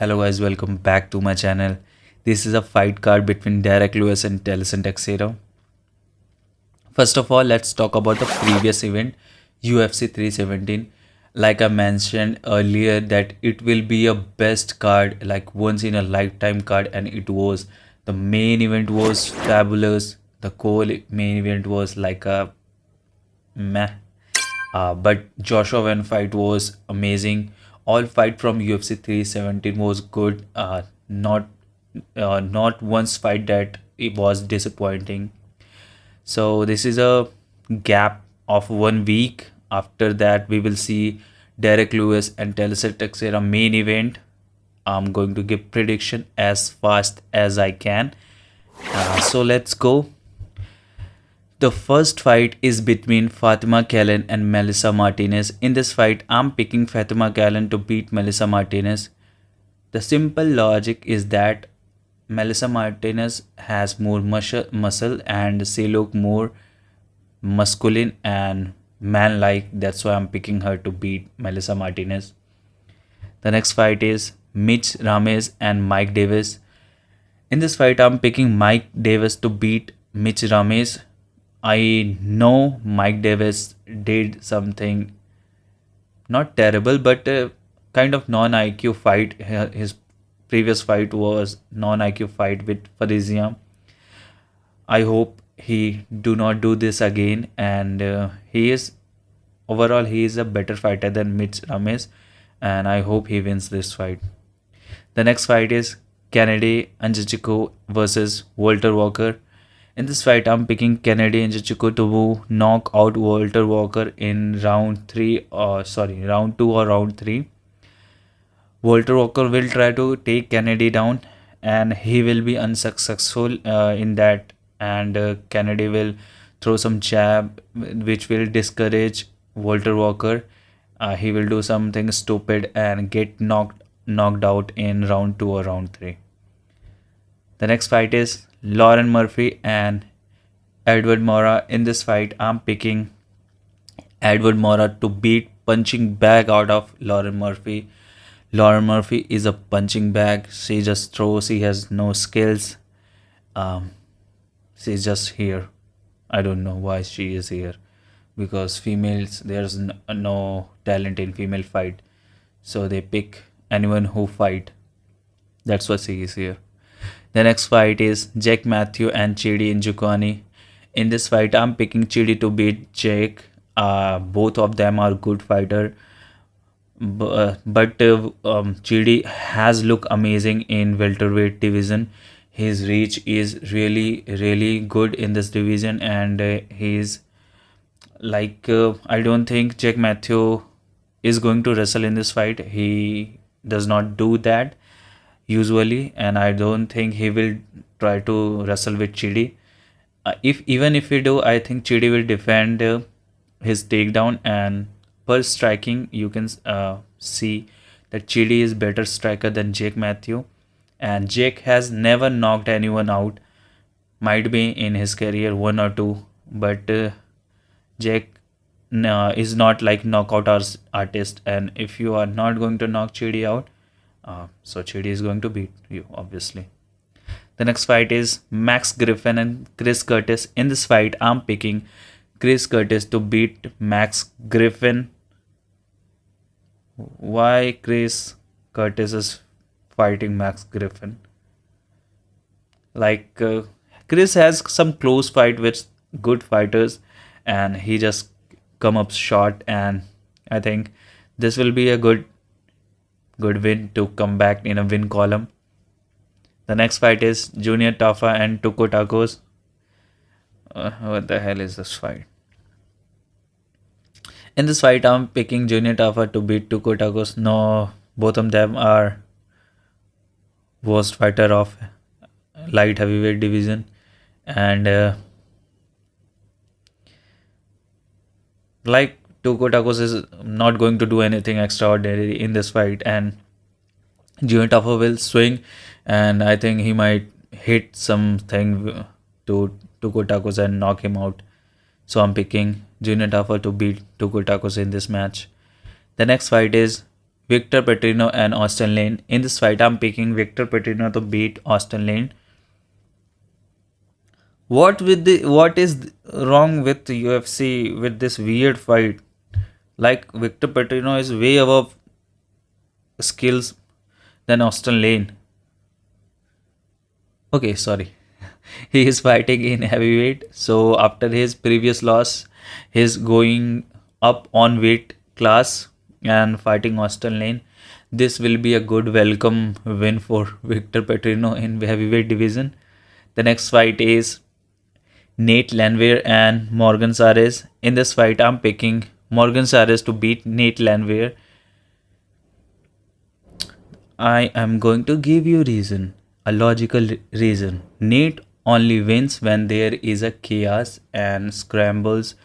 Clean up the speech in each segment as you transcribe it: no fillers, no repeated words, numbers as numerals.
Hello guys, welcome back to my channel. This is a fight card between Derrick Lewis and Tallison Teixeira. First of all, let's talk about the previous event, UFC 317. Like I mentioned earlier that it will be a best card, like once in a lifetime card, and it was. The main event was fabulous. The main event was like a meh. But Joshua Wen fight was amazing. All fight from UFC 317 was good. Not once fight that it was disappointing. So this is a gap of 1 week. After that, we will see Derek Lewis and Tallison Teixeira main event. I'm going to give prediction as fast as I can. So let's go. The first fight is between Fatima Callan and Melissa Martinez. In this fight, I'm picking Fatima Callan to beat Melissa Martinez. The simple logic is that Melissa Martinez has more muscle and she look more masculine and man-like. That's why I'm picking her to beat Melissa Martinez. The next fight is Mitch Ramirez and Mike Davis. In this fight, I'm picking Mike Davis to beat Mitch Ramirez. I know Mike Davis did something not terrible, but kind of non-IQ fight. His previous fight was non-IQ fight with Farizia. I hope he do not do this again, and he is overall he is a better fighter than Mitch Ramirez, and I hope he wins this fight. The next fight is Kennedy Nzechukwu versus Walter Walker. In this fight, I'm picking Kennedy Nzechukwu to knock out Walter Walker in round 3 or round 2 or round 3. Walter Walker will try to take Kennedy down and he will be unsuccessful in that, and Kennedy will throw some jab which will discourage Walter Walker. He will do something stupid and get knocked out in round 2 or round 3. The next fight is Lauren Murphy and Edward Mora. In this fight, I'm picking Edward Mora to beat punching bag out of Lauren Murphy. Lauren Murphy is a punching bag. She just throws. She has no skills. She's just here. I don't know why she is here. Because females, there's no talent in female fight. So they pick anyone who fight. That's why she is here. The next fight is Jake Matthew and Chidi Njokuani. In this fight, I'm picking Chidi to beat Jake. Both of them are good fighter, but Chidi has looked amazing in welterweight division. His reach is really good in this division, and he's like I don't think Jake Matthew is going to wrestle in this fight. He does not do that usually, and I don't think he will try to wrestle with Chidi. If he do, I think Chidi will defend his takedown, and per striking you can see that Chidi is better striker than Jake Matthew, and Jake has never knocked anyone out. Might be in his career one or two, but Jake is not like knockout artist, and if you are not going to knock Chidi out, so Chidi is going to beat you, obviously. The next fight is Max Griffin and Chris Curtis. In this fight, I'm picking Chris Curtis to beat Max Griffin. Why Chris Curtis is fighting Max Griffin? Like Chris has some close fight with good fighters, and he just come up short. And I think this will be a good win to come back in a win column. The next fight is Junior Tafa and Tuko Tacos. What the hell is this fight? In this fight, I'm picking Junior Tafa to beat Tuko Tacos. No, both of them are worst fighter of light heavyweight division, and like Tuko Tacos is not going to do anything extraordinary in this fight, and Junior Tafa will swing, and I think he might hit something to Tuko Tacos and knock him out. So I'm picking Junior Tafa to beat Tuko Tacos in this match. The next fight is Victor Petrino and Austin Lane. In this fight, I'm picking Victor Petrino to beat Austin Lane. What is wrong with UFC with this weird fight? Like Victor Petrino is way above skills than Austin Lane. Okay, sorry. He is fighting in heavyweight. So after his previous loss, he's going up on weight class and fighting Austin Lane. This will be a good welcome win for Victor Petrino in heavyweight division. The next fight is Nate Landwehr and Morgan Sares. In this fight, I'm picking Morgan Sares to beat Nate Landwehr. I am going to give you reason, a logical reason. Nate only wins when there is a chaos and scrambles,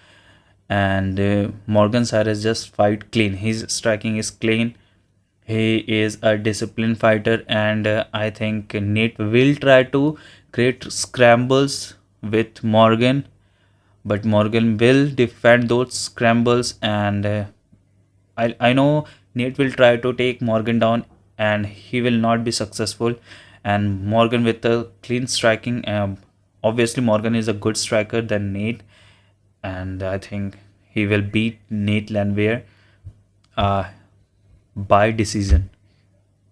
and Morgan Sares just fight clean. His striking is clean. He is a disciplined fighter, and I think Nate will try to create scrambles with Morgan, but Morgan will defend those scrambles, and I know Nate will try to take Morgan down, and he will not be successful. And Morgan with a clean striking, obviously Morgan is a good striker than Nate, and I think he will beat Nate Landwehr uh, by decision.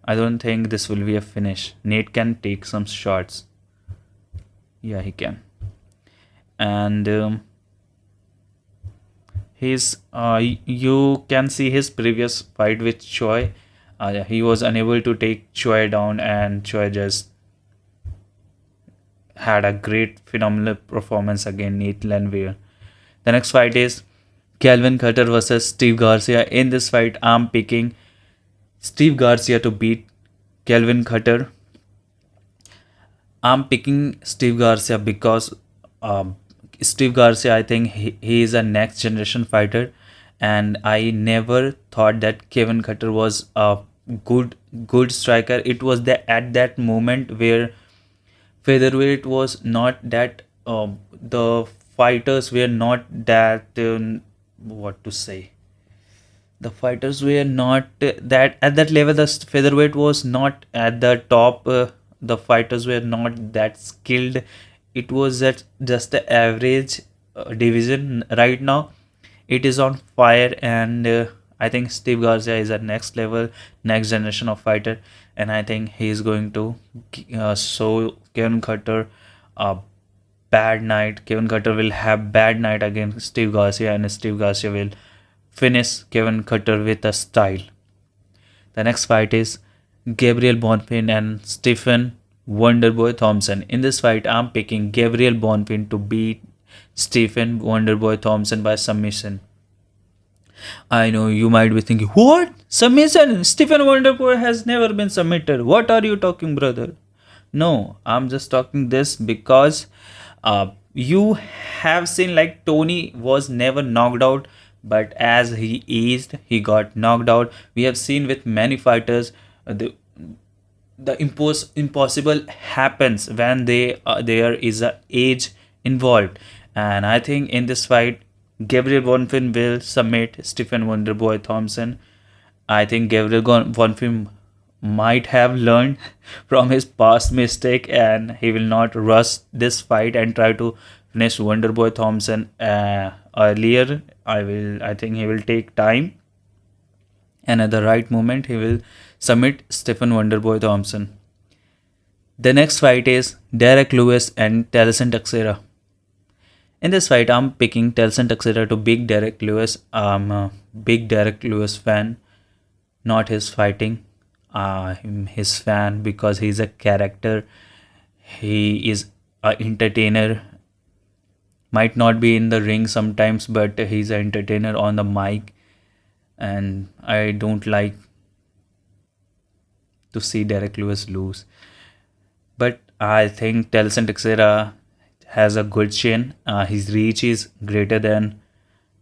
I don't think this will be a finish. Nate can take some shots. Yeah, he can. And you can see his previous fight with Choi. He was unable to take Choi down, and Choi just had a great phenomenal performance against Nate Landwehr. The next fight is Calvin Cutter versus Steve Garcia. In this fight, I'm picking Steve Garcia to beat Calvin Cutter. I'm picking Steve Garcia because Steve Garcia, I think he is a next generation fighter, and I never thought that Kevin Cutter was a good striker. It was at that moment where featherweight was not that the fighters were not that what to say, the fighters were not that at that level. The featherweight was not at the top. The fighters were not that skilled. It was at just the average division. Right now it is on fire, and I think Steve Garcia is a next level, next generation of fighter, and I think he is going to show Kevin Cutter a bad night. Kevin Cutter will have bad night against Steve Garcia, and Steve Garcia will finish Kevin Cutter with a style. The next fight is Gabriel Bonfim and Stephen Wonderboy Thompson. In this fight, I'm picking Gabriel Bonfim to beat Stephen Wonderboy Thompson by submission. I know you might be thinking, what? Submission? Stephen Wonderboy has never been submitted. What are you talking, brother? No, I'm just talking this because you have seen like Tony was never knocked out, but as he aged, he got knocked out. We have seen with many fighters, the impossible happens when there is a age involved, and I think in this fight Gabriel Bonfim will submit Stephen Wonderboy Thompson. I think Gabriel Bonfim might have learned from his past mistake, and he will not rush this fight and try to finish Wonderboy Thompson earlier. I think he will take time, and at the right moment he will submit Stephen Wonderboy Thompson. The next fight is Derrick Lewis and Tallison Teixeira. In this fight, I'm picking Tallison Teixeira to beat Derrick Lewis. I'm a big Derrick Lewis fan, not his fighting. I'm his fan because he's a character. He is an entertainer. Might not be in the ring sometimes, but he's an entertainer on the mic, and I don't like to see Derrick Lewis lose. But I think Tallison Teixeira has a good chin. His reach is greater than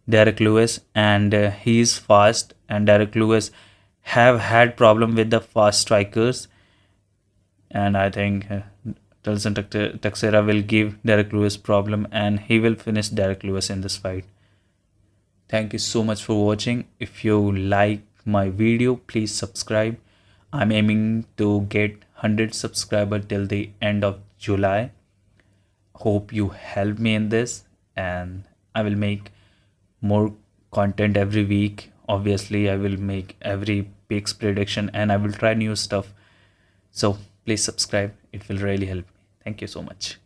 Derrick Lewis, and he is fast. And Derrick Lewis have had problem with the fast strikers, and I think Tallison Teixeira will give Derrick Lewis problem, and he will finish Derrick Lewis in this fight. Thank you so much for watching. If you like my video, please subscribe. I'm aiming to get 100 subscribers till the end of July. Hope you help me in this, and I will make more content every week. Obviously, I will make every picks prediction and I will try new stuff. So please subscribe. It will really help me. Thank you so much.